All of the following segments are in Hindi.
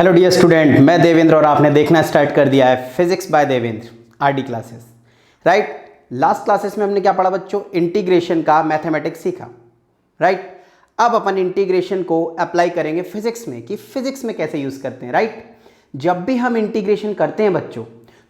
हेलो डियर स्टूडेंट, मैं देवेंद्र और आपने देखना स्टार्ट कर दिया है physics bye Devendra RD classes. Right, last classes में हमने क्या पढ़ा बच्चों? इंटीग्रेशन का मैथमेटिक्स सीखा। राइट, अब अपन इंटीग्रेशन को अप्लाई करेंगे फिजिक्स में कि फिजिक्स में कैसे यूज़ करते हैं। राइट, जब भी हम इंटीग्रेशन करते हैं बच्चों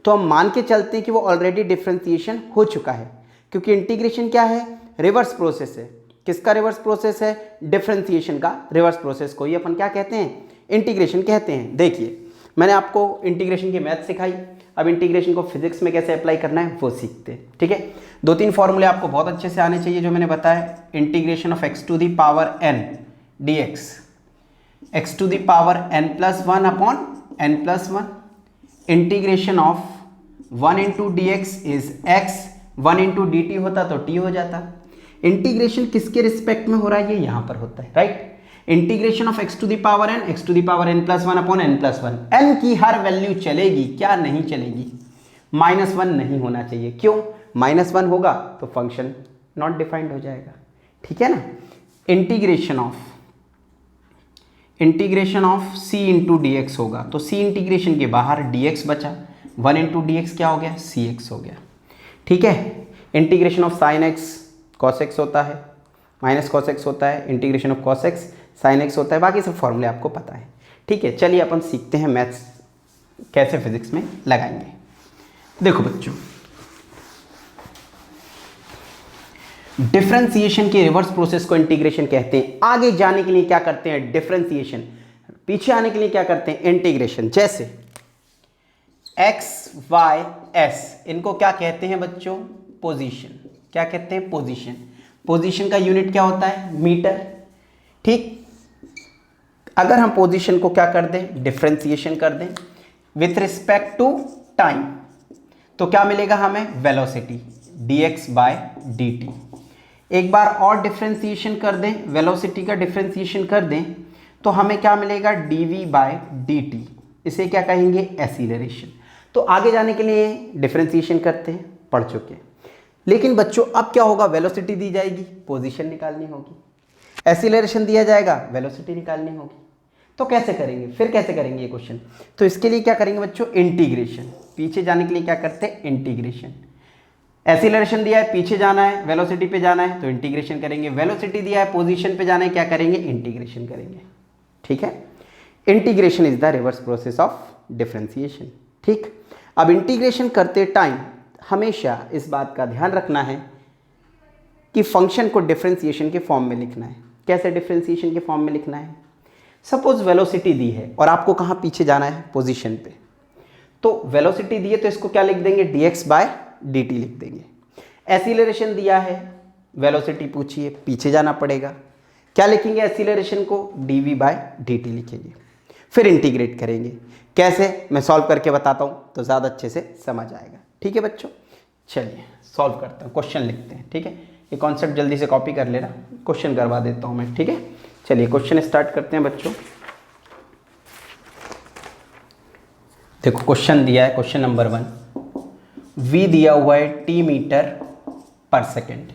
तो हम मान के चलते हैं कि वो ऑलरेडी डिफ्रेंसिएशन हो चुका है, क्योंकि इंटीग्रेशन क्या है? रिवर्स प्रोसेस है। किसका रिवर्स प्रोसेस है? डिफ्रेंसिएशन का रिवर्स प्रोसेस को ही अपन क्या कहते हैं? इंटीग्रेशन कहते हैं। देखिए, मैंने आपको इंटीग्रेशन की मैथ सिखाई, अब इंटीग्रेशन को फिजिक्स में कैसे अप्लाई करना है वो सीखते हैं। ठीक है, दो तीन फॉर्मूले आपको बहुत अच्छे से आने चाहिए जो मैंने बताया। Integration of x to the power n dx, x to the power n+1 upon n+1। Integration of 1 into d x is x, 1 into D t होता तो t हो जाता। इंटीग्रेशन किसके रिस्पेक्ट में हो रहा है? ये यहां पर होता है। Right, integration of x to the power n, x to the power n+1 upon n+1। n की हर वैल्यू चलेगी, क्या नहीं चलेगी? -1 नहीं होना चाहिए। क्यों? -1 होगा तो फंक्शन नॉट डिफाइंड हो जाएगा। ठीक है ना। Integration of c into d x होगा तो c इंटीग्रेशन के बाहर dx बचा, 1 इंटू डी एक्स क्या हो गया? cx हो गया। ठीक है, integration of sin x cos x होता है, माइनस cos x होता है, integration of cos x sin x होता है। बाकी सब फॉर्मूले आपको पता है। ठीक है, चलिए अपन सीखते हैं मैथ्स कैसे फिजिक्स में लगाएंगे। देखो बच्चों, डिफरेंशिएशन के रिवर्स प्रोसेस को इंटीग्रेशन कहते हैं। आगे जाने के लिए क्या करते हैं? डिफरेंशिएशन। पीछे आने के लिए क्या करते हैं? इंटीग्रेशन। जैसे x y s, इनको क्या कहते हैं बच्चों? पोजीशन। क्या कहते हैं? पोजीशन। पोजीशन का यूनिट क्या होता है? मीटर। ठीक, अगर हम पोजीशन को क्या कर दें? डिफरेंशिएशन कर दें विथ रिस्पेक्ट टू टाइम, तो क्या मिलेगा हमें? Velocity dx by dt। एक बार और डिफरेंशिएशन कर दें, वेलोसिटी का डिफरेंशिएशन कर दें तो हमें क्या मिलेगा? dv by dt। इसे क्या कहेंगे? एक्सीलरेशन। तो आगे जाने के लिए डिफरेंशिएशन करते हैं, पढ़ चुके हैं। लेकिन बच्चों अब क्या होगा? वेलोसिटी दी जाएगी, पोजीशन निकालनी होगी। एक्सीलरेशन दिया जाएगा, वेलोसिटी निकालनी होगी। तो कैसे करेंगे? फिर कैसे करेंगे ये क्वेश्चन? तो इसके लिए क्या करेंगे बच्चों? इंटीग्रेशन। पीछे जाने के लिए क्या करते हैं? इंटीग्रेशन। एक्सीलरेशन दिया है, पीछे जाना है, वेलोसिटी पे जाना है तो इंटीग्रेशन करेंगे। वेलोसिटी दिया है, पोजीशन पे जाना है, क्या करेंगे? इंटीग्रेशन करेंगे। ठीक है, integration is the reverse process of differentiation. ठीक, अब इंटीग्रेशन करते टाइम हमेशा इस बात का ध्यान रखना है कि फंक्शन को डिफरेंशिएशन के फॉर्म में लिखना है। कैसे डिफरेंशिएशन के फॉर्म में लिखना है? सपोज वेलोसिटी दी है और आपको कहाँ पीछे जाना है? पोजीशन पे। तो वेलोसिटी दी है तो इसको क्या लिख देंगे? dx बाय dt लिख देंगे। एक्सीलरेशन दिया है, वेलोसिटी पूछी है, पीछे जाना पड़ेगा, क्या लिखेंगे? एक्सीलरेशन को dv बाय dt लिखेंगे। फिर इंटीग्रेट करेंगे। कैसे? मैं सॉल्व करके बताता हूँ तो ज़्यादा अच्छे से समझ आएगा। ठीक है बच्चों, चलिए सॉल्व करते हैं, क्वेश्चन लिखते हैं। ठीक है, ये कॉन्सेप्ट जल्दी से कॉपी कर लेना, क्वेश्चन करवा देता हूँ मैं। ठीक है, चलिए क्वेश्चन स्टार्ट करते हैं बच्चों। देखो क्वेश्चन दिया है, क्वेश्चन नंबर 1, v दिया हुआ है t मीटर पर सेकेंड।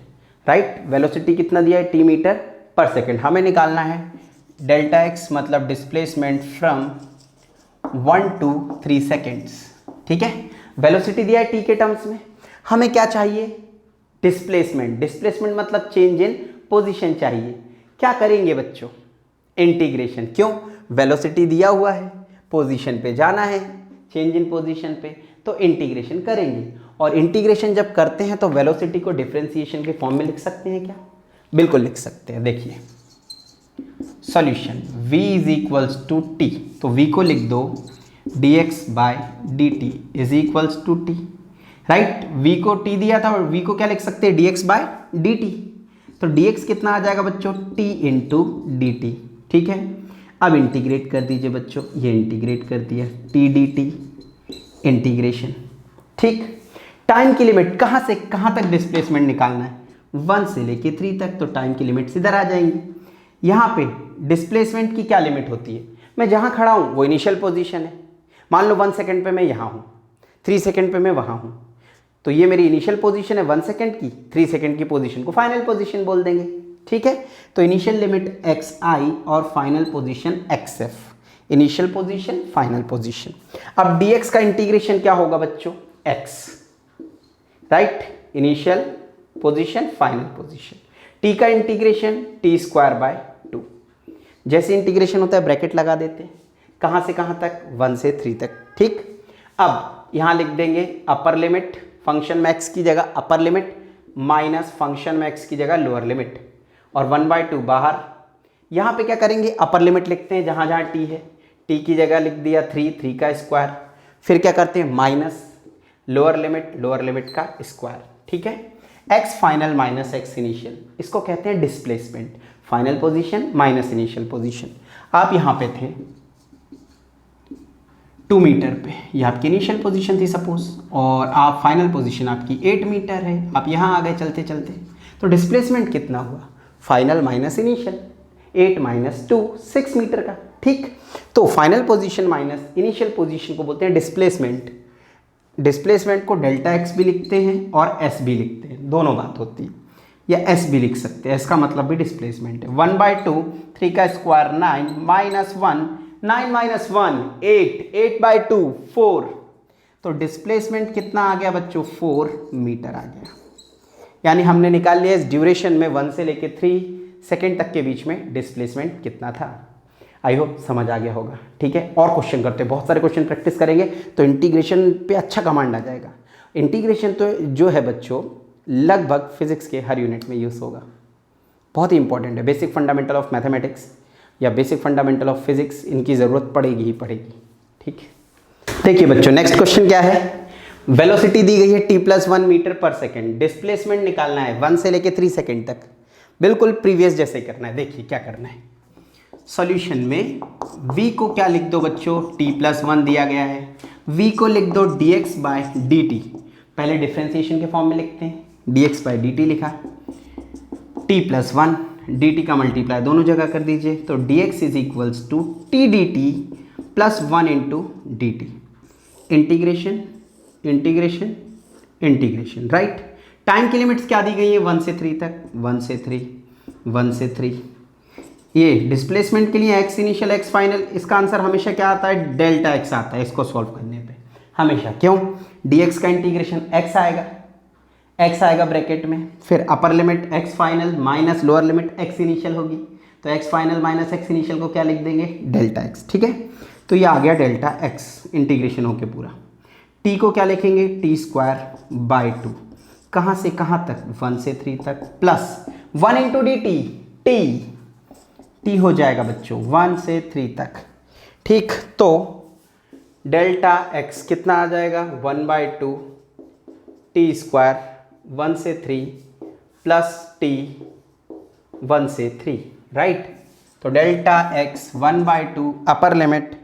राइट, वेलोसिटी कितना दिया है? t मीटर पर सेकेंड। हमें निकालना है डेल्टा x, मतलब डिस्प्लेसमेंट फ्रॉम 1 to 3 सेकेंड्स। ठीक है, वेलोसिटी दिया है t के टर्म्स में, हमें क्या चाहिए? डिस्प्लेसमेंट। डिस्प्लेसमेंट मतलब चेंज इन पोजीशन चाहिए। क्या करेंगे बच्चों? इंटीग्रेशन। क्यों? वेलोसिटी दिया हुआ है, पोजीशन पे जाना है, चेंज इन पोजीशन पे, तो इंटीग्रेशन करेंगे। और इंटीग्रेशन जब करते हैं तो वेलोसिटी को डिफरेंशिएशन के फॉर्म में लिख सकते हैं क्या? बिल्कुल लिख सकते हैं। देखिए solution, v is equals to t, तो v को लिख दो dx by dt is equals to t. Right, v को t दिया था और v को क्या लिख सकते हैं? dx by dt। तो dx कितना आ जाएगा बच्चों? t into D t. ठीक है, अब इंटीग्रेट कर दीजिए बच्चों, ये इंटीग्रेट कर दिया, t dt इंटीग्रेशन। ठीक, टाइम की लिमिट कहाँ से कहाँ तक डिस्प्लेसमेंट निकालना है? 1 से लेके 3 तक, तो टाइम की लिमिट इधर आ जाएंगी। यहाँ पे डिस्प्लेसमेंट की क्या लिमिट होती है? मैं जहाँ खड़ा हूँ वो इनिशियल पोजीशन है। मान लो 1 सेकेंड पे मैं यहाँ हूँ, 3 सेकेंड पे मैं वहाँ हूँ, तो ये मेरी इनिशियल पोजीशन है 1 सेकेंड की, 3 सेकेंड की पोजीशन को फाइनल पोजीशन बोल देंगे। ठीक है, तो इनिशियल लिमिट xi और final position xf, initial position, final position. अब dx का इंटीग्रेशन क्या होगा बच्चों, x, right, initial position, final position. t का इंटीग्रेशन t स्क्वायर बाय 2। जैसे इंटीग्रेशन होता है ब्रैकेट लगा देते हैं, कहाँ से कहाँ तक, 1 से 3 तक, ठीक। अब यहाँ लिख देंगे अपर लिमिट फंक्शन मैक्स की जगह अपर लिमिट माइनस फंक्शन मैक्स की जगह लोअर लिमिट, और 1/2 बाहर। यहाँ पे क्या करेंगे, अपर लिमिट लिखते हैं जहाँ जहाँ t है, t की जगह लिख दिया 3 का स्क्वायर, फिर क्या करते हैं माइनस लोअर लिमिट का स्क्वायर, ठीक है। x final minus x initial, इसको कहते हैं displacement, final position minus initial position. आप यहाँ पे थे 2 मीटर पे, ये आपकी इनिशियल पोजीशन थी सपोज, और आप फाइनल पोजीशन आपकी 8 मीटर है, आप यहाँ आ गए चलते चलते, तो डिस्प्लेसमेंट कितना हुआ, final minus initial, 8 minus 2 6 metre का, ठीक। तो final position minus initial position को बोलते हैं डिस्प्लेसमेंट। डिस्प्लेसमेंट को डेल्टा एक्स भी लिखते हैं और एस भी लिखते हैं, दोनों बात होती है, या एस भी लिख सकते हैं, एस का मतलब भी डिस्प्लेसमेंट है। 1/2 3 का स्क्वायर 9 माइनस 1 9 माइनस 1 8/2 4, तो डिस्प्लेसमेंट कितना आ गया बच्चों, 4 मीटर आ गया। यानी हमने निकाल लिया इस ड्यूरेशन में 1 से लेके 3 सेकेंड तक के बीच में डिस्प्लेसमेंट कितना था। आई होप समझ आ गया होगा, ठीक है। और क्वेश्चन करते हैं, बहुत सारे क्वेश्चन प्रैक्टिस करेंगे तो इंटीग्रेशन पे अच्छा कमांड आ जाएगा। इंटीग्रेशन तो जो है बच्चों लगभग फिजिक्स के हर यूनिट में यूज़ होगा, बहुत ही इंपॉर्टेंट है। बेसिक फंडामेंटल ऑफ मैथमेटिक्स या बेसिक फंडामेंटल ऑफ फिजिक्स, इनकी ज़रूरत पड़ेगी ही पड़ेगी, ठीक है। देखिए बच्चों नेक्स्ट क्वेश्चन क्या है, वेलोसिटी दी गई है t+1 मीटर पर सेकेंड, डिस्प्लेसमेंट निकालना है 1 से लेके 3 सेकेंड तक, बिल्कुल प्रीवियस जैसे ही करना है। देखिए क्या करना है, सॉल्यूशन में v को क्या लिख दो बच्चों, t+1 दिया गया है, v को लिख दो dx/dt, पहले डिफ्रेंसिएशन के फॉर्म में लिखते हैं, dx/dt लिखा, t+1 dt का मल्टीप्लाई दोनों जगह कर दीजिए, तो dx is equals to t dt plus 1 into D T, integration integration integration, right. Time की लिमिट्स क्या दी गई है, 1 से 3 तक, 1 से 3 1 से 3। ये डिस्प्लेसमेंट के लिए x इनिशियल x फाइनल, इसका आंसर हमेशा क्या आता है, डेल्टा x आता है इसको सॉल्व करने पे हमेशा, क्यों, dx का इंटीग्रेशन x आएगा ब्रैकेट में, फिर upper limit x final minus lower limit x initial होगी, तो x final minus x initial को क्या लिख देंगे, डेल्टा x, ठीक है। तो ये आ गया डेल्टा x इंटीग्रेशन होके पूरा। t को क्या लिखेंगे, t स्क्वायर बाई 2, कहाँ से कहाँ तक, 1 से 3 तक, plus 1 into D T, t हो जाएगा बच्चों 1 से 3 तक, ठीक। तो डेल्टा x कितना आ जाएगा, 1/2 t स्क्वायर 1 से 3 प्लस t 1 से 3, राइट। तो delta x 1/2 upper limit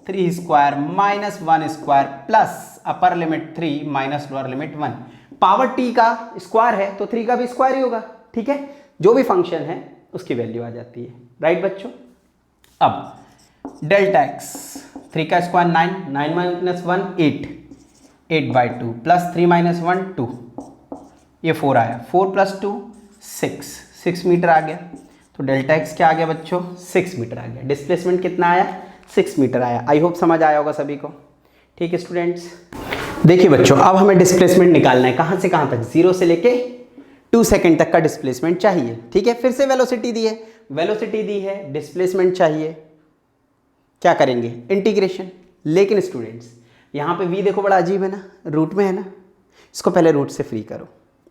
3 square minus 1 square plus upper limit 3 minus lower limit 1, power t का स्क्वायर है तो 3 का भी स्क्वायर ही होगा, ठीक है। जो भी फंक्शन है उसकी वैल्यू आ जाती है, राइट बच्चों। अब डेल्टा x 3 का स्क्वायर 9 9 माइनस 1 8 8/2 प्लस 3 माइनस 1 2, ये 4 आया, 4 प्लस 2 6 मीटर आ गया। तो डेल्टा x क्या आ गया बच्चों, 6 मीटर आ गया। डिस्प्लेसमेंट कितना आया, 6 मीटर आया। आई होप समझ आया होगा सभी को, ठीक है स्टूडेंट्स। देखिए बच्चों अब हमें डिस्प्लेसमेंट निकालना है, कहाँ से कहाँ तक, 0 से लेके 2 सेकेंड तक का डिस्प्लेसमेंट चाहिए, ठीक है। फिर से वेलोसिटी दी है, वेलोसिटी दी है, डिस्प्लेसमेंट चाहिए, क्या करेंगे, इंटीग्रेशन। लेकिन स्टूडेंट्स यहाँ पे v देखो बड़ा अजीब है ना, रूट में है ना, इसको पहले रूट से फ्री करो,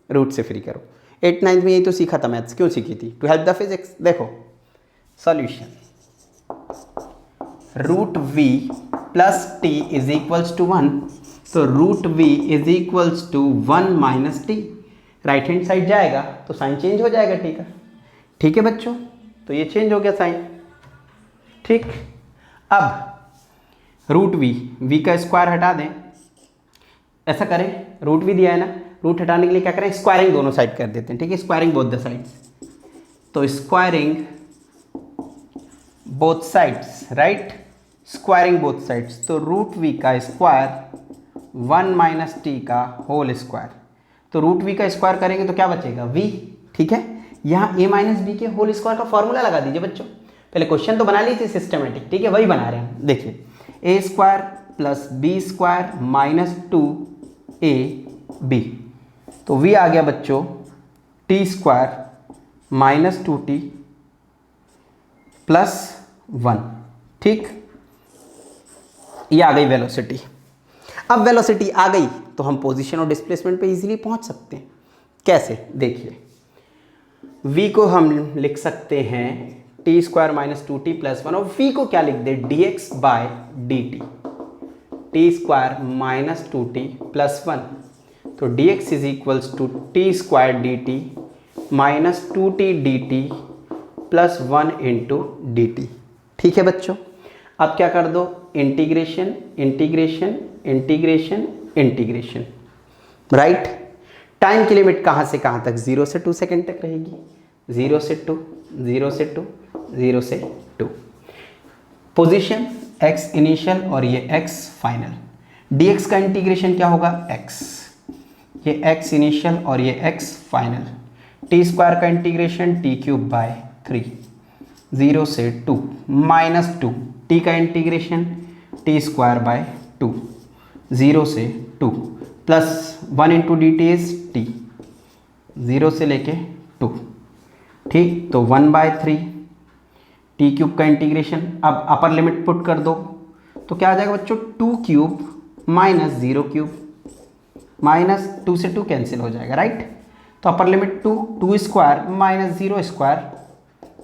रूट से फ्री करो। 8th 9th में यही तो सीखा था, मैथ्स क्यों सीखी थी, टू हेल्प द फिजिक्स। देखो solution, root v plus t is equals to 1, तो root v is equals to 1 minus T, right hand side जाएगा तो साइन चेंज हो जाएगा t का, ठीक है बच्चों। तो ये चेंज हो गया साइन, ठीक। अब रूट v का स्क्वायर हटा दें, ऐसा करें, रूट v दिया है ना, रूट हटाने के लिए क्या करें, स्क्वायरिंग दोनों साइड कर देते हैं, ठीक है, स्क्वायरिंग बोथ द साइड्स। तो squaring both sides, right, squaring both sides, तो रूट v का स्क्वायर 1 माइनस टी का होल स्क्वायर, तो रूट v का स्क्वायर करेंगे तो क्या बचेगा v, ठीक है। यहाँ a माइनस बी के होल स्क्वायर का फॉर्मूला लगा दीजिए बच्चों, पहले क्वेश्चन तो बना ली थी सिस्टमेटिक, ठीक है, वही बना रहे हैं। देखिए A square plus B square minus 2ab, तो v आ गया बच्चों T square minus 2t plus 1, ठीक। ये आ गई वेलोसिटी। अब वेलोसिटी आ गई तो हम पोजीशन और डिस्प्लेसमेंट पे इजीली पहुंच सकते हैं। कैसे, देखिए v को हम लिख सकते हैं T square minus 2t plus 1, और v को क्या लिख दे, dx by dt, T square minus 2t plus 1, तो dx is equals to T square dt minus 2t dt plus 1 into dt, ठीक है बच्चों। अब क्या कर दो, integration integration integration integration, right. Time की लिमिट कहाँ से कहाँ तक, 0 से 2 सेकेंड तक रहेगी, 0 से 2, 0 से 2, 0 से 2। पोजीशन x इनिशियल और ये x फाइनल, dx का इंटीग्रेशन क्या होगा, x, ये x इनिशियल और ये x फाइनल, टी स्क्वायर का इंटीग्रेशन टी क्यूब बाय 3, 0 से 2 माइनस 2, टी का इंटीग्रेशन टी स्क्वायर बाय 2, 0 से 2 plus 1 into D T is T, 0 से लेके 2, ठीक। तो 1/3 टी क्यूब का इंटीग्रेशन, अब अपर लिमिट पुट कर दो तो क्या आ जाएगा बच्चों, 2 क्यूब माइनस 0 क्यूब, माइनस 2 से 2 कैंसिल हो जाएगा, राइट। तो upper limit 2, 2 square minus 0 square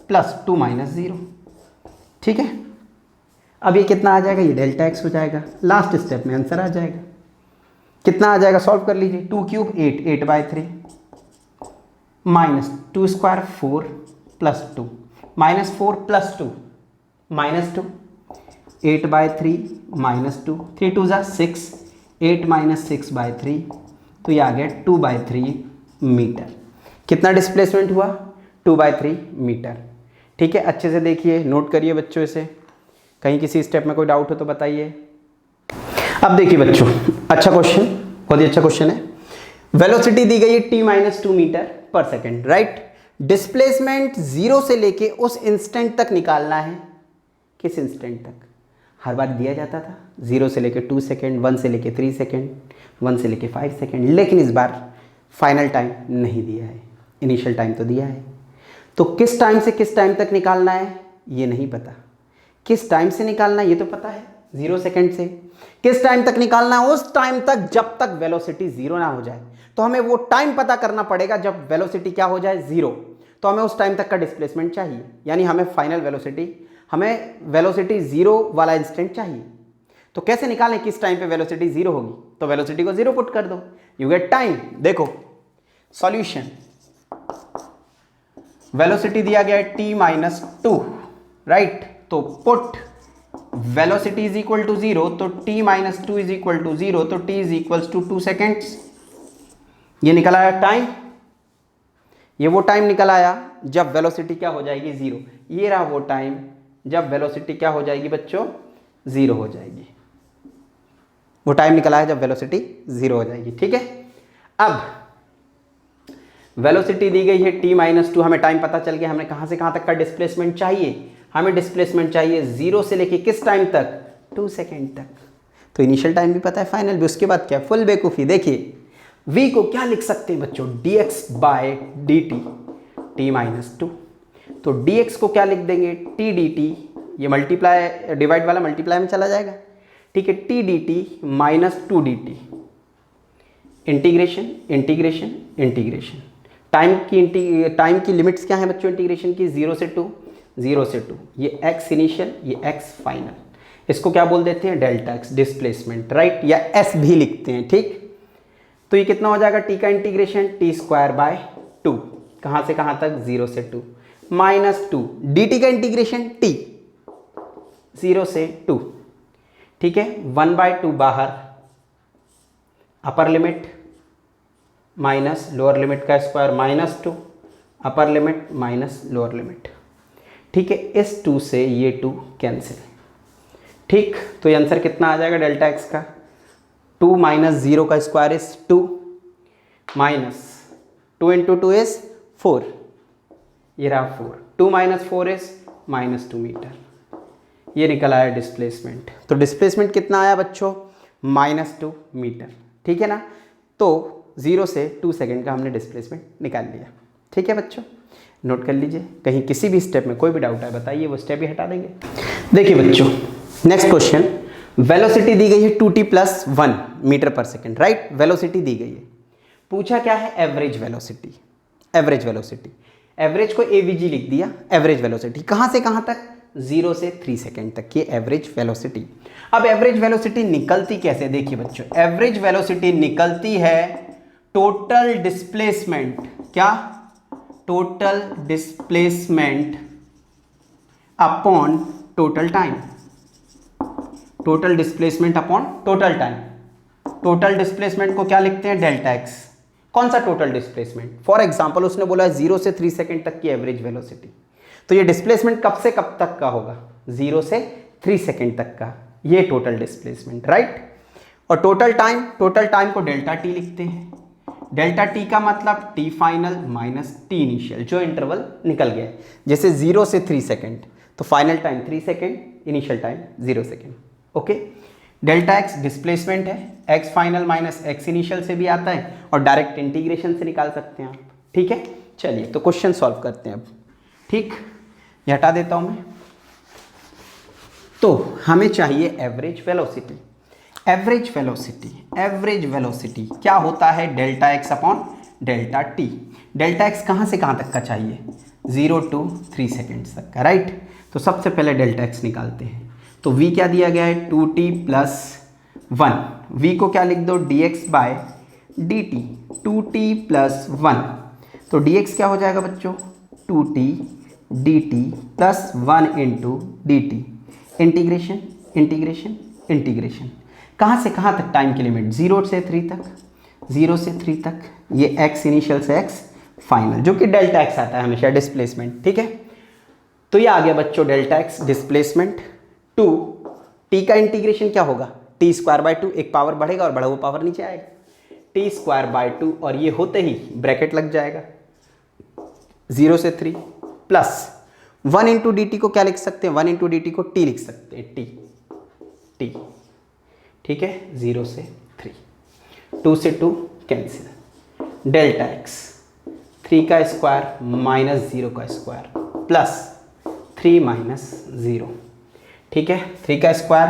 plus 2 minus 0, ठीक है। अब ये कितना आ जाएगा, ये डेल्टा एक्स हो जाएगा। लास्ट स्टेप में आंसर आ जाएगा, कितना आ जाएगा, सॉल्व कर लीजिए। 2 cube 8, 8/3 minus 2 square 4 plus 2, minus 4 plus 2 minus 2, 8/3 minus 2, 3 2 जा 6, 8 माइनस 6/3, तो ये आ गया 2/3 मीटर। कितना डिस्प्लेसमेंट हुआ, 2/3 मीटर, ठीक है। अच्छे से देखिए, नोट करिए बच्चों इसे, कहीं किसी स्टेप में कोई डाउट हो तो बताइए। अब देखिए बच्चों, अच्छा क्वेश्चन, बहुत ही अच्छा क्वेश्चन है। वेलोसिटी दी गई है t-2 मीटर पर सेकेंड, राइट। डिस्प्लेसमेंट 0 से लेके उस इंस्टेंट तक निकालना है। किस इंस्टेंट तक, हर बार दिया जाता था 0 से लेके 2 सेकेंड, 1 से लेके 3 सेकेंड, 1 से लेके 5 सेकेंड, लेकिन इस बार फाइनल टाइम नहीं दिया है, इनिशियल टाइम तो दिया है। तो किस टाइम से किस टाइम तक निकालना है ये नहीं पता, किस टाइम से निकालना है ये तो पता है, 0 सेकेंड से। किस टाइम तक निकालना है, उस टाइम तक जब तक वेलोसिटी 0 ना हो जाए। तो हमें वो टाइम पता करना पड़ेगा जब वेलोसिटी क्या हो जाए, 0। तो हमें उस टाइम तक का डिस्प्लेसमेंट चाहिए, यानी हमें फाइनल वेलोसिटी, हमें वेलोसिटी 0 वाला इंस्टेंट चाहिए। तो कैसे निकालें किस टाइम पे वेलोसिटी 0 होगी, तो वेलोसिटी को 0 पुट कर दो, यू गेट टाइम। देखो सॉल्यूशन, वेलोसिटी दिया गया है t-2, राइट। तो put velocity is equal to 0, तो t-2 इज इक्वल टू 0, तो t is equal to 2 seconds. ये निकल आया टाइम, ये वो टाइम निकल आया जब वेलोसिटी क्या हो जाएगी, 0। ये रहा वो टाइम जब वेलोसिटी क्या हो जाएगी बच्चों, 0 हो जाएगी। वो टाइम निकला है जब वेलोसिटी 0 हो जाएगी, ठीक है। अब वेलोसिटी दी गई है t-2, हमें टाइम पता चल गया, हमें कहां से कहां तक का डिस्प्लेसमेंट चाहिए, हमें डिस्प्लेसमेंट चाहिए 0 से लेके किस टाइम तक, 2 सेकेंड तक। तो इनिशियल टाइम भी पता है, फाइनल भी। उसके बाद क्या, फुल बेवकूफ़ी। देखिए v को क्या लिख सकते हैं बच्चों, dx बाय dt, t-2। तो dx को क्या लिख देंगे, t dt, ये मल्टीप्लाई डिवाइड वाला मल्टीप्लाई में चला जाएगा, ठीक है, t dt minus 2 dt, integration integration integration. Time की लिमिट्स क्या है बच्चों इंटीग्रेशन की, 0 से 2, 0 से 2, ये x इनिशियल, ये x फाइनल। इसको क्या बोल देते हैं, डेल्टा x डिस्प्लेसमेंट, राइट, या s भी लिखते हैं, ठीक। तो ये कितना हो जाएगा, t का इंटीग्रेशन t²/2, कहाँ से कहाँ तक, 0 से 2, माइनस 2, dt का इंटीग्रेशन t, 0 से 2, ठीक है, 1/2 बाहर, upper limit minus lower limit का square -2, upper limit minus lower limit, ठीक है। इस 2 से ये 2 कैंसिल, ठीक। तो ये आंसर कितना आ जाएगा डेल्टा एक्स का, 2 माइनस 0 का square is 2, minus 2 into 2 is 4, ये रहा 4, 2 माइनस 4 इज -2 मीटर, ये निकल आया डिस्प्लेसमेंट। तो डिस्प्लेसमेंट कितना आया बच्चों? -2 मीटर, ठीक है ना। तो 0 से 2 सेकेंड का हमने डिस्प्लेसमेंट निकाल लिया, ठीक है बच्चों, नोट कर लीजिए। कहीं किसी भी स्टेप में कोई भी डाउट है बताइए, वो स्टेप ही हटा देंगे। देखिए बच्चों, नेक्स्ट क्वेश्चन, वेलोसिटी दी गई है 2t + 1 मीटर पर सेकेंड, राइट। वेलोसिटी दी गई है, पूछा क्या है? Average velocity. Average velocity, average को एवीजी लिख दिया। एवरेज वेलोसिटी कहाँ से कहाँ तक? 0 से 3 सेकेंड तक की एवरेज वेलोसिटी। अब एवरेज वेलोसिटी निकलती कैसे? देखिए बच्चों, एवरेज वेलोसिटी निकलती है टोटल डिस्प्लेसमेंट, क्या? Total displacement upon total time. Total displacement upon total time. Total displacement को क्या लिखते हैं? Delta x. कौन सा टोटल डिस्प्लेसमेंट? फॉर एग्जांपल उसने बोला 0 से 3 सेकेंड तक की एवरेज वेलोसिटी, तो ये डिस्प्लेसमेंट कब से कब तक का होगा? 0 से 3 सेकेंड तक का, ये टोटल डिस्प्लेसमेंट, राइट। और टोटल टाइम को डेल्टा टी लिखते हैं। डेल्टा टी का मतलब T final minus T initial, जो इंटरवल निकल गया है। जैसे 0 से 3 सेकेंड, तो final time 3 second, initial time 0 second, okay. Delta X displacement है, X final minus X initial से भी आता है और डायरेक्ट इंटीग्रेशन से निकाल सकते हैं आप, ठीक है। चलिए तो क्वेश्चन सॉल्व करते हैं अब, ठीक। ये हटा देता हूं मैं। तो हमें चाहिए एवरेज वेलोसिटी। एवरेज वेलोसिटी क्या होता है? Delta x upon delta T. Delta x कहाँ से कहाँ तक का चाहिए? 0 to 3 सेकेंड्स तक का, राइट। तो सबसे पहले डेल्टा एक्स निकालते हैं। तो v क्या दिया गया है? 2t + 1। v को क्या लिख दो? dx/dt। 2t + 1, तो dx क्या हो जाएगा बच्चों? 2t dt + 1 × dt। इंटीग्रेशन कहाँ से कहाँ तक टाइम की लिमिट? 0 से 3 तक। 0 से 3 तक, ये x इनिशियल से x फाइनल, जो कि डेल्टा x आता है हमेशा डिस्प्लेसमेंट, ठीक है। तो ये आ गया बच्चों डेल्टा x डिस्प्लेसमेंट। 2 t का इंटीग्रेशन क्या होगा? t²/2, एक पावर बढ़ेगा और बढ़ा हुआ पावर नीचे आएगा, t²/2, और ये होते ही ब्रैकेट लग जाएगा 0 से 3 प्लस 1 × dt को क्या लिख सकते हैं? 1 × dt को t लिख सकते हैं, t, ठीक है। 0 से 3, 2 से 2 कैंसिल, डेल्टा x 3 का स्क्वायर माइनस 0 का स्क्वायर प्लस 3 - 0, ठीक है। 3 का square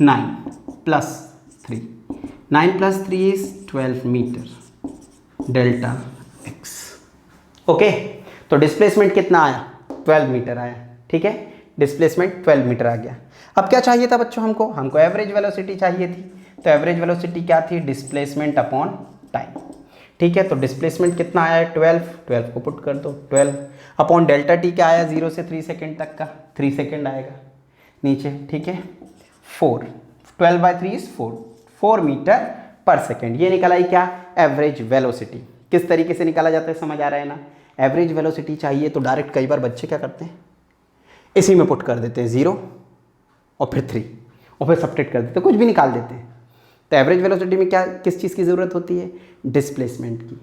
9 + 3, 9 + 3 is 12 metre, delta x, okay. तो डिस्प्लेसमेंट कितना आया? 12 मीटर आया, ठीक है। डिस्प्लेसमेंट 12 मीटर आ गया। अब क्या चाहिए था बच्चों? हमको एवरेज वेलोसिटी चाहिए थी। तो एवरेज वेलोसिटी क्या थी? डिस्प्लेसमेंट अपॉन टाइम, ठीक है। तो डिस्प्लेसमेंट कितना आया है? 12 को पुट कर दो, 12 अपॉन डेल्टा टी क्या आया? 0 से 3 सेकेंड तक का, 3 सेकेंड आएगा नीचे, ठीक है। 4, 12/3 इज 4 मीटर पर सेकेंड। ये निकल आई क्या? Average velocity. किस तरीके से निकाला जाता है समझ आ रहा है ना। एवरेज वेलोसिटी चाहिए तो डायरेक्ट कई बार बच्चे क्या करते हैं? इसी में पुट कर देते हैं 0 और फिर 3 और फिर सब्ट्रैक्ट कर देते हैं, कुछ भी निकाल देते हैं। तो एवरेज वेलोसिटी में क्या, किस चीज़ की ज़रूरत होती है? डिस्प्लेसमेंट की।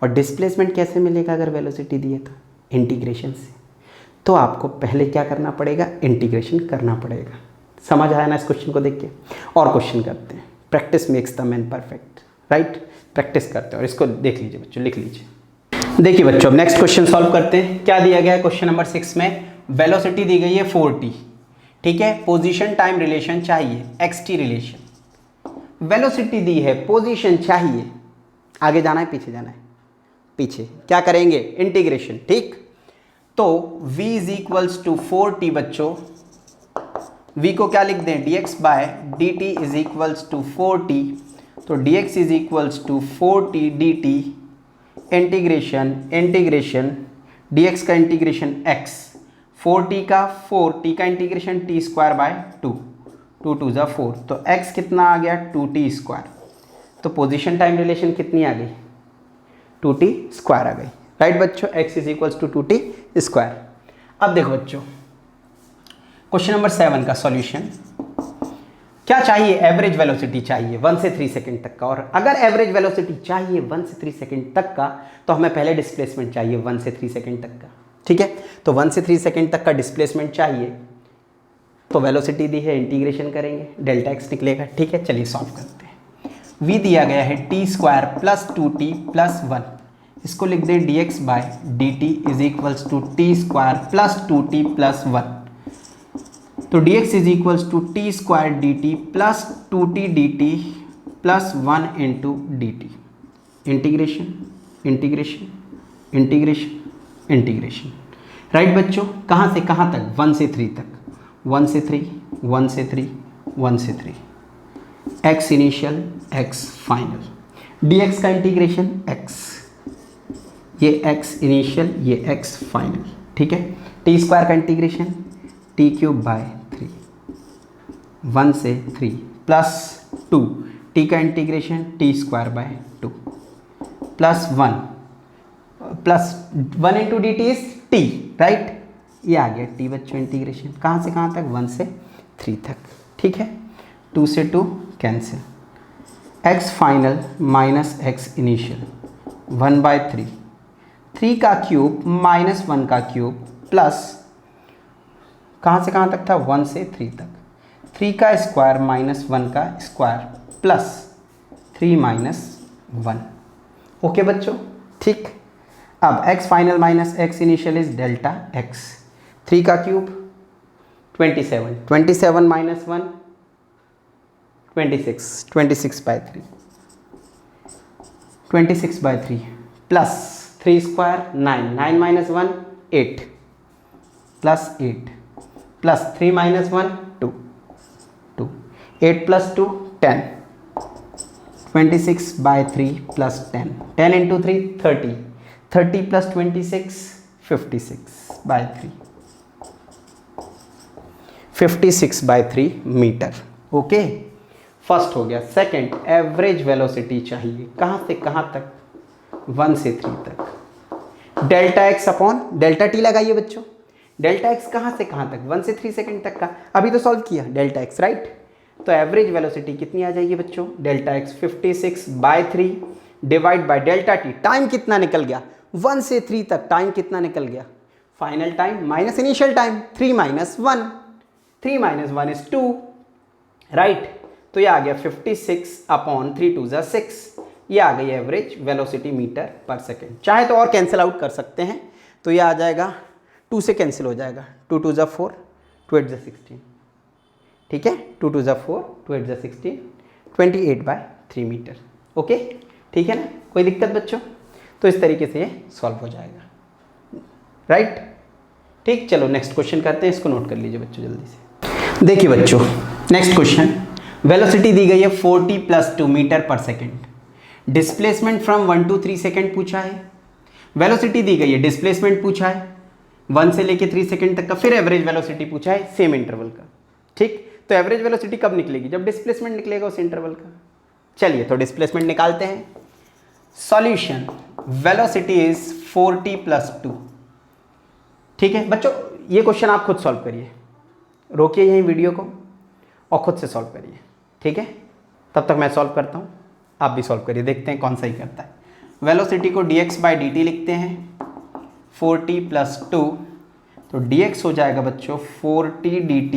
और डिस्प्लेसमेंट कैसे मिलेगा अगर वेलोसिटी दी है तो? इंटीग्रेशन से। तो आपको पहले क्या करना पड़ेगा? इंटीग्रेशन करना पड़ेगा। समझ आया ना इस क्वेश्चन को देख के? और क्वेश्चन करते हैं। Practice makes the man perfect, right. Practice करते हैं और इसको देख लीजिए बच्चों, लिख लीजिए। देखिए बच्चों, अब नेक्स्ट क्वेश्चन सॉल्व करते हैं। क्या दिया गया है क्वेश्चन नंबर 6 में? वेलोसिटी दी गई है 4t, ठीक है। पोजीशन टाइम रिलेशन चाहिए, xt रिलेशन। वेलोसिटी दी है, पोजीशन चाहिए, आगे जाना है पीछे जाना है? पीछे। क्या करेंगे? इंटीग्रेशन, ठीक। तो v = 4t बच्चों, v को क्या लिख दें? dx/dt = 4t। तो dx = 4t dt, integration dx का इंटीग्रेशन x, 4t का इंटीग्रेशन t²/2, 2 2 = 4, तो x कितना आ गया? 2t²। तो पोजीशन टाइम रिलेशन कितनी आ गई? 2t² आ गई, राइट बच्चों। x = 2t²। अब देखो बच्चों, क्वेश्चन नंबर 7 का सॉल्यूशन। क्या चाहिए? एवरेज वेलोसिटी चाहिए 1 से 3 सेकंड तक का। और अगर एवरेज वेलोसिटी चाहिए 1 से 3 सेकंड तक का, तो हमें पहले डिस्प्लेसमेंट चाहिए 1 से 3 सेकंड तक का। ठीक है, तो 1 से 3 सेकेंड तक का डिस्प्लेसमेंट चाहिए, तो वेलोसिटी दी है, इंटीग्रेशन करेंगे, डेल्टा एक्स निकलेगा। ठीक है, चलिए सॉल्व करते हैं। v दिया गया है T square plus 2t plus 1, इसको लिख दें dx by dt is equals to T square plus 2t plus 1। तो dx is equals to T square dt plus 2t dt plus 1 into dt। Integration integration integration integration. Right बच्चों, कहाँ से कहाँ तक? 1 से 3 तक, 1 से 3 1 से 3 1 से 3, x initial x final, dx का इंटीग्रेशन x, ये x इनिशियल ये x फाइनल। ठीक है, टी स्क्वायर का इंटीग्रेशन टी क्यूब बाय 3, 1 से 3 प्लस 2, टी का integration T square by 2 plus 1 plus 1 into D T is T, right, ये आ गया टी बच्चों इंटीग्रेशन। कहाँ से कहाँ तक? 1 से 3 तक। ठीक है, 2 से 2 cancel, x final minus x initial 1/3, 3 का क्यूब माइनस 1 का क्यूब प्लस कहाँ से कहाँ तक था? 1 से 3 तक, 3 का स्क्वायर माइनस 1 का स्क्वायर प्लस 3 माइनस 1। ओके बच्चों, ठीक। अब x final minus x initial is delta x, 3 का cube 27, 27 minus 1 26, 26/3, 26/3 plus 3 square 9, 9 minus 1 8 plus 8 plus 3 minus 1 2, 2, 8 plus 2 10, 26/3 plus 10, 10 into 3 30, 30 plus 26 56/3, 56/3 metre. Okay, first हो गया। सेकंड, एवरेज वेलोसिटी चाहिए, कहाँ से कहाँ तक? 1 से 3 तक। Delta x upon delta T लगाइए बच्चों। डेल्टा एक्स कहाँ से कहाँ तक? 1 से 3 सेकंड तक का, अभी तो सॉल्व किया डेल्टा एक्स, राइट। तो एवरेज वेलोसिटी कितनी आ जाएगी बच्चों? Delta x 56/3 divide by delta T. Time कितना निकल गया? 1 से 3 तक टाइम कितना निकल गया? Final time minus initial time, 3 minus 1, 3 minus 1 is 2, right. तो ये आ गया 56/3 2 = 6, ये आ गई एवरेज वेलोसिटी मीटर पर सेकेंड। चाहे तो और कैंसिल आउट कर सकते हैं, तो ये आ जाएगा 2 से कैंसिल हो जाएगा, 2 2 = 4, 2 8 = 16। ठीक है, 2 2 = 4, 2 8 = 16, 28/3 मीटर। ओके, ठीक है ना, कोई दिक्कत बच्चों? तो इस तरीके से ये सॉल्व हो जाएगा, राइट। ठीक, चलो नेक्स्ट क्वेश्चन करते हैं, इसको नोट कर लीजिए बच्चों जल्दी से। देखिए बच्चों, नेक्स्ट क्वेश्चन, वेलोसिटी दी गई है 40 + 2 मीटर पर second, displacement from 1 to 3 second पूछा है, वेलोसिटी दी गई है, डिस्प्लेसमेंट पूछा है 1 से लेके 3 सेकेंड तक का, फिर एवरेज वेलोसिटी पूछा है सेम इंटरवल का। ठीक, तो एवरेज वेलोसिटी कब निकलेगी? जब डिस्प्लेसमेंट निकलेगा उस इंटरवल का। चलिए तो डिस्प्लेसमेंट निकालते हैं। Solution, velocity is 40 + 2। ठीक है बच्चों, ये क्वेश्चन आप खुद सॉल्व करिए, रोकिए यहीं वीडियो को और खुद से सॉल्व करिए। ठीक है, तब तक मैं सॉल्व करता हूँ, आप भी सॉल्व करिए, देखते हैं कौन सही करता है। वेलोसिटी को dx/dt लिखते हैं, 40 + 2, तो dx हो जाएगा बच्चों 40 dt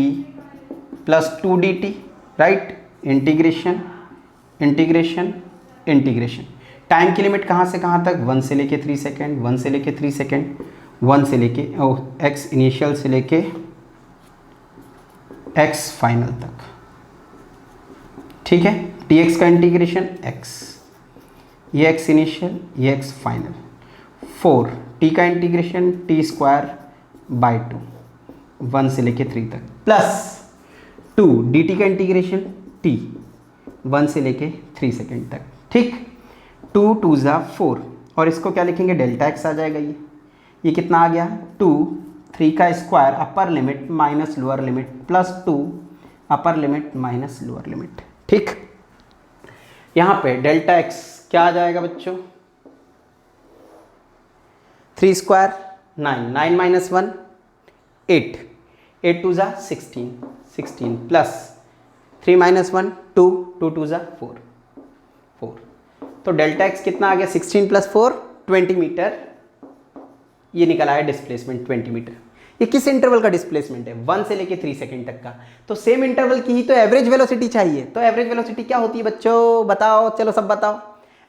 + 2 dt, right. Integration integration integration. Time की लिमिट कहाँ से कहाँ तक? 1 से लेके 3 सेकेंड, 1 से लेके 3 सेकेंड, 1 से लेके x इनिशियल से लेके x फाइनल तक। ठीक है, dx का इंटीग्रेशन x, ये x इनिशियल ये x फाइनल, 4 t का इंटीग्रेशन t²/2 1 से लेके 3 तक, प्लस 2 dt का इंटीग्रेशन t 1 से लेके 3 सेकेंड तक। ठीक, 2 2 = 4, और इसको क्या लिखेंगे? डेल्टा x आ जाएगा। ये कितना आ गया? 2, 3 का स्क्वायर अपर limit minus lower limit plus 2 upper limit minus lower limit. ठीक, यहाँ पे डेल्टा x क्या आ जाएगा बच्चों? 3 स्क्वायर 9, 9 माइनस 1 8, 8 2 = 16, 16 प्लस 3 माइनस 1 2, 2 2 = 4, 4। तो डेल्टा x कितना आ गया? 16 + 4 20 मीटर, ये निकल आया डिस्प्लेसमेंट 20 मीटर। ये किस इंटरवल का डिस्प्लेसमेंट है? 1 से लेके 3 सेकंड तक का। तो सेम इंटरवल की ही तो एवरेज वेलोसिटी चाहिए। तो एवरेज वेलोसिटी क्या होती है बच्चों, बताओ, चलो सब बताओ।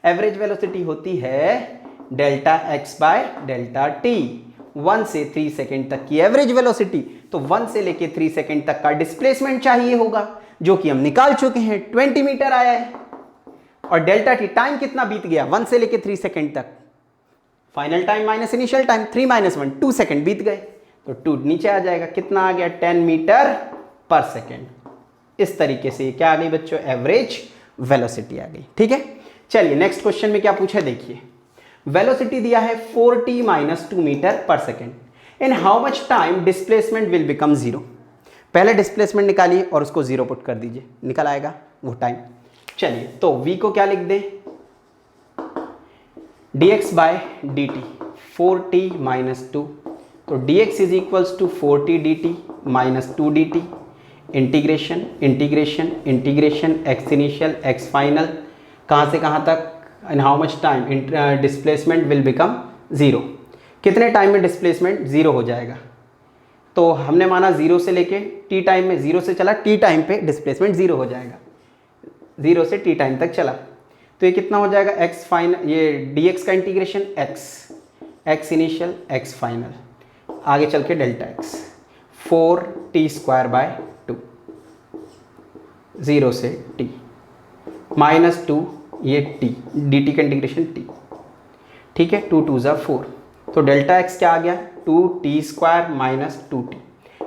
एवरेज वेलोसिटी होती है delta x by delta T. 1 से 3 सेकंड तक की एवरेज वेलोसिटी, तो 1 से लेके 3 सेकंड तक का डिस्प्लेसमेंट चाहिए होगा, जो कि हम निकाल चुके हैं, 20 मीटर आया है। और डेल्टा टी टाइम कितना बीत गया 1 से लेके 3 सेकंड तक, final time minus initial time, 3 minus 1 2 second बीत गए, तो 2 नीचे आ जाएगा, कितना आ गया 10 मीटर पर सेकंड। इस तरीके से क्या आ गई बच्चों, एवरेज वेलोसिटी आ गई। ठीक है, चलिए नेक्स्ट क्वेश्चन में क्या पूछा देखिए। वेलोसिटी दिया है 4t माइनस 2 मीटर पर second, in how much time displacement will become zero. पहले डिस्प्लेसमेंट निकालिए और उसको जीरो पुट कर दीजिए, निकल आएगा वो टाइम। चलिए तो v को क्या लिख दें, dx by dt 4t minus 2, तो dx is equals to 4t dt minus 2 dt, integration integration integration x initial x final, कहाँ से कहाँ तक, in how much time displacement will become zero. कितने टाइम में डिस्प्लेसमेंट जीरो हो जाएगा, तो हमने माना जीरो से लेके टी टाइम में, जीरो से चला टी टाइम पे डिस्प्लेसमेंट जीरो हो जाएगा, जीरो से टी टाइम तक चला, तो ये कितना हो जाएगा x फाइनल, ये dx का integration x initial x final, आगे चल के delta x 4t square by 2, zero से t माइनस 2 ये t dt का इंटीग्रेशन t। ठीक है, 2 2 ज़ा 4, तो डेल्टा x क्या आ गया 2t स्क्वायर माइनस 2t,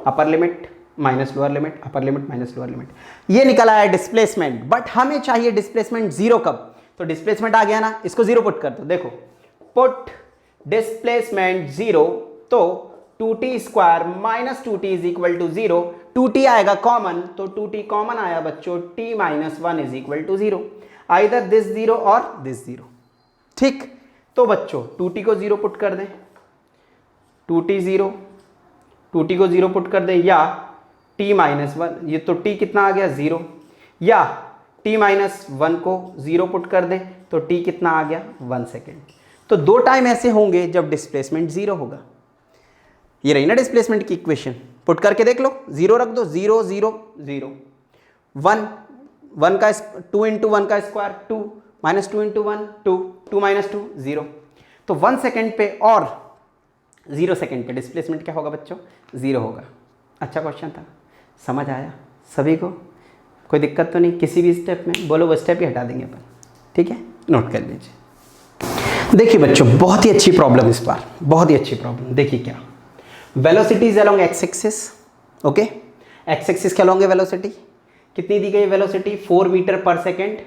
अपर लिमिट माइनस लोअर लिमिट, अपर लिमिट माइनस लोअर लिमिट, ये निकल आया डिस्प्लेसमेंट। बट हमें चाहिए डिस्प्लेसमेंट जीरो कब, तो डिस्प्लेसमेंट आ गया ना, इसको जीरो पुट कर दो, देखो पुट डिस्प्लेसमेंट जीरो, तो 2t square minus 2t is equal to zero, 2t आएगा कॉमन, तो 2t कॉमन आया बच्चों, t minus 1 is equal to zero, either this zero और दिस जीरो। ठीक, तो बच्चों 2t को जीरो पुट कर दें, 2t जीरो, 2t को जीरो पुट कर दें, या t माइनस 1, ये तो t कितना आ गया जीरो, या t माइनस 1 को जीरो पुट कर दें, तो t कितना आ गया 1 सेकेंड। तो दो टाइम ऐसे होंगे जब डिस्प्लेसमेंट जीरो होगा। ये रही ना डिस्प्लेसमेंट की इक्वेशन, पुट करके देख लो, जीरो रख दो, जीरो जीरो जीरो, 1 का 2 इंटू 1 का square 2, minus 2 into 1 2, 2 minus 2 zero, तो 1 सेकेंड पे और 0 सेकेंड पे डिस्प्लेसमेंट क्या होगा बच्चों, जीरो होगा। अच्छा क्वेश्चन था, समझ आया सभी को, कोई दिक्कत तो नहीं किसी भी स्टेप में, बोलो वो स्टेप ही हटा देंगे अपन। ठीक है, नोट कर लीजिए। देखिए बच्चों बहुत ही अच्छी प्रॉब्लम इस बार, बहुत ही अच्छी प्रॉब्लम। देखिए क्या, velocity is along x axis, okay, x axis के अलोंग है वेलोसिटी, कितनी दी गई वेलोसिटी 4 मीटर पर सेकेंड,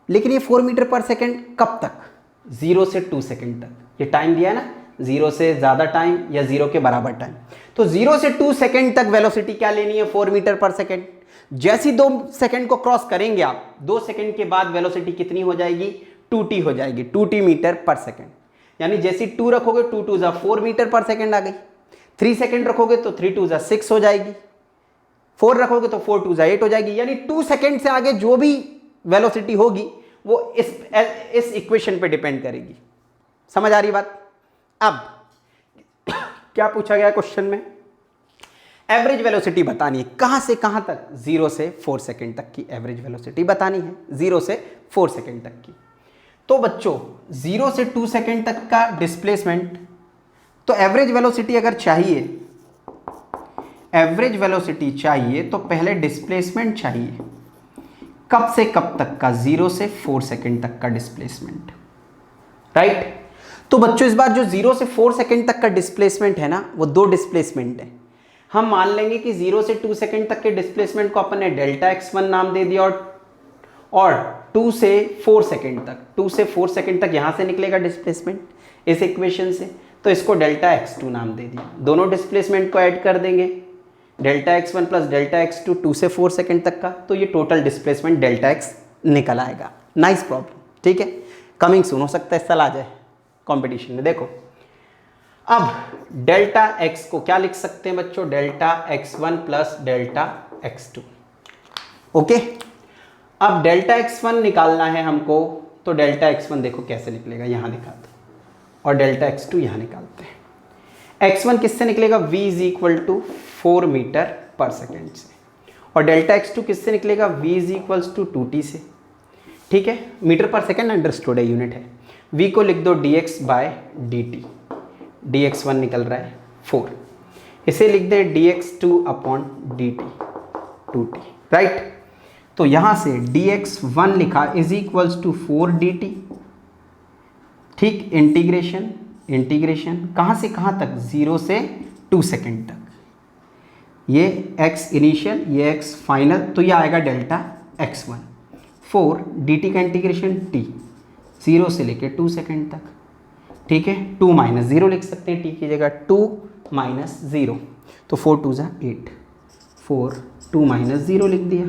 लेकिन ये 4 मीटर पर सेकेंड कब तक, 0 से 2 सेकेंड तक, ये टाइम दिया है ना, 0 से ज़्यादा टाइम या 0 के बराबर टाइम, तो 0 से 2 सेकेंड तक वेलोसिटी क्या लेनी है 4 मीटर पर सेकेंड। जैसी 2 सेकेंड को क्रॉस करेंगे आप, 2 सेकेंड के बाद वेलोसिटी कितनी हो जाएगी 2t हो जाएगी, 2t मीटर पर सेकेंड, यानी जैसी 2 रखोगे 2 2 ज़ा 4 मीटर पर सेकेंड आ गई, 3 सेकेंड रखोगे तो 3 2 ज़ा 6 हो जाएगी, 4 रखोगे तो 4 2 ज़ा 8 हो जाएगी, यानी 2 सेकेंड से आगे जो भी वेलोसिटी होगी वो इस इक्वेशन पे डिपेंड करेगी। समझ आ रही बात। अब क्या पूछा गया क्वेश्चन में, एवरेज वेलोसिटी बतानी है, कहां से कहां तक, 0 से 4 सेकेंड तक की एवरेज वेलोसिटी बतानी है, 0 से 4 सेकेंड तक की। तो बच्चों 0 से 2 सेकेंड तक का डिस्प्लेसमेंट, तो एवरेज वेलोसिटी अगर चाहिए, एवरेज वेलोसिटी चाहिए तो पहले डिस्प्लेसमेंट चाहिए, कब से कब तक का, 0 से 4 सेकेंड तक का डिस्प्लेसमेंट, राइट। तो बच्चों इस बार जो 0 से 4 सेकेंड तक का डिस्प्लेसमेंट है ना, वो दो डिस्प्लेसमेंट है। हम मान लेंगे कि 0 से 2 सेकेंड तक के डिस्प्लेसमेंट को अपन ने डेल्टा x1 नाम दे दिया, और 2 से 4 सेकेंड तक, 2 से 4 सेकेंड तक यहां से निकलेगा डिस्प्लेसमेंट इस इक्वेशन से, तो इसको डेल्टा x2 नाम दे दिया। दोनों डिस्प्लेसमेंट को ऐड कर देंगे, delta x1 plus delta x2, 2 से 4 सेकेंड तक का, तो ये टोटल डिस्प्लेसमेंट डेल्टा x निकल आएगा। नाइस प्रॉब्लम, ठीक है, कमिंग सून, हो सकता है साल आ जाए कंपटीशन में। देखो अब डेल्टा x को क्या लिख सकते हैं बच्चों, delta x1 plus delta x2, okay. अब डेल्टा x1 निकालना है हमको, तो डेल्टा x1 देखो कैसे निकलेगा, यहां निकालते हैं, और डेल्टा x2 यहां निकालते हैं। x1 किससे निकलेगा, v is equal to 4 metre पर सेकेंड से, और डेल्टा x2 किससे निकलेगा, v is equals to 2t से। ठीक है, मीटर पर सेकेंड अंडरस्टूड है, यूनिट है। v को लिख दो dx बाय dt, dx1 निकल रहा है 4, इसे लिख दें dx2 upon dt 2t, right. तो यहाँ से dx1 लिखा इज इक्वल्स टू 4 dt। ठीक, इंटीग्रेशन इंटीग्रेशन कहाँ से कहाँ तक, 0 से 2 सेकेंड तक, ये x इनिशियल ये x फाइनल, तो ये आएगा डेल्टा x1। 4 dt का इंटीग्रेशन t, 0 से लेके 2 सेकेंड तक। ठीक है, 2 माइनस 0 लिख सकते हैं t की जगह, 2 माइनस 0, तो 4 2 जा 8, 4 2 माइनस 0 लिख दिया।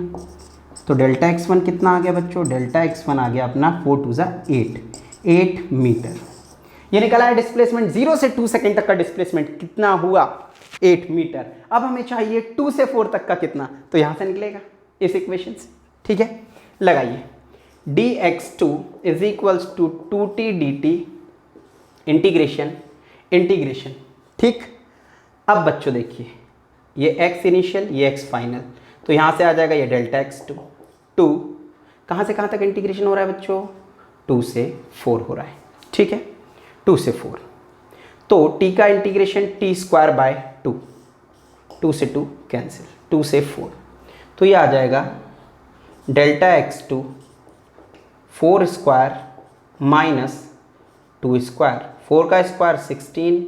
तो डेल्टा x1 कितना आ गया बच्चों, डेल्टा x1 आ गया अपना 4 2 जा 8 मीटर। ये निकला है डिस्प्लेसमेंट, 0 से 2 सेकेंड तक का डिस्प्लेसमेंट कितना हुआ, 8 मीटर। अब हमें चाहिए 2 से 4 तक का कितना, तो यहाँ से निकलेगा इस इक्वेशन से। ठीक है, लगाइए dx2 is equals to 2t dt integration integration. ठीक, अब बच्चों देखिए, ये x इनिशियल ये x फाइनल, तो यहाँ से आ जाएगा ये डेल्टा x2। 2 कहाँ से कहाँ तक इंटीग्रेशन हो रहा है बच्चों, 2 से 4 हो रहा है। ठीक है, 2 से 4, तो t का इंटीग्रेशन t स्क्वायर बाय 2, 2 से 2 कैंसिल, 2 से 4, तो ये आ जाएगा delta x2 4 square minus 2 square, 4 का square 16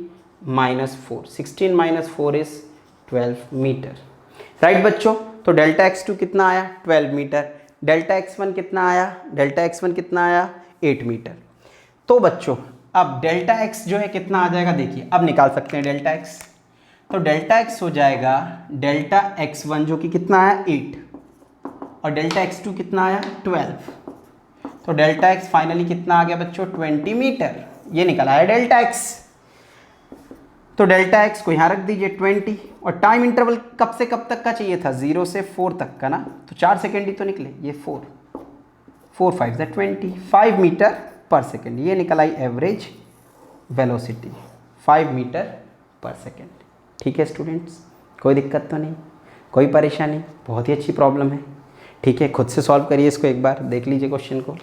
minus 4, 16 minus 4 is 12 metre, right बच्चों। तो डेल्टा x2 कितना आया, 12 मीटर। डेल्टा x1 कितना आया, डेल्टा x1 कितना आया, 8 मीटर। तो बच्चों अब डेल्टा x जो है कितना आ जाएगा, देखिए अब निकाल सकते हैं डेल्टा x। तो डेल्टा x हो जाएगा डेल्टा x1 जो कि कितना आया 8, और डेल्टा x2 कितना आया 12, तो डेल्टा x फाइनली कितना आ गया बच्चों 20 मीटर। ये निकला है डेल्टा x। तो डेल्टा x को यहाँ रख दीजिए 20, और टाइम इंटरवल कब से कब तक का चाहिए था, 0 से 4 तक का ना, तो 4 सेकेंड ही तो निकले, ये 4 5 ज़ा 20, 5 मीटर पर सेकेंड। ये निकल आई एवरेज वेलोसिटी 5 मीटर पर सेकेंड। ठीक है स्टूडेंट्स, कोई दिक्कत तो नहीं, कोई परेशानी, बहुत ही अच्छी प्रॉब्लम है। ठीक है, खुद से सॉल्व करिए इसको, एक बार देख लीजिए क्वेश्चन को।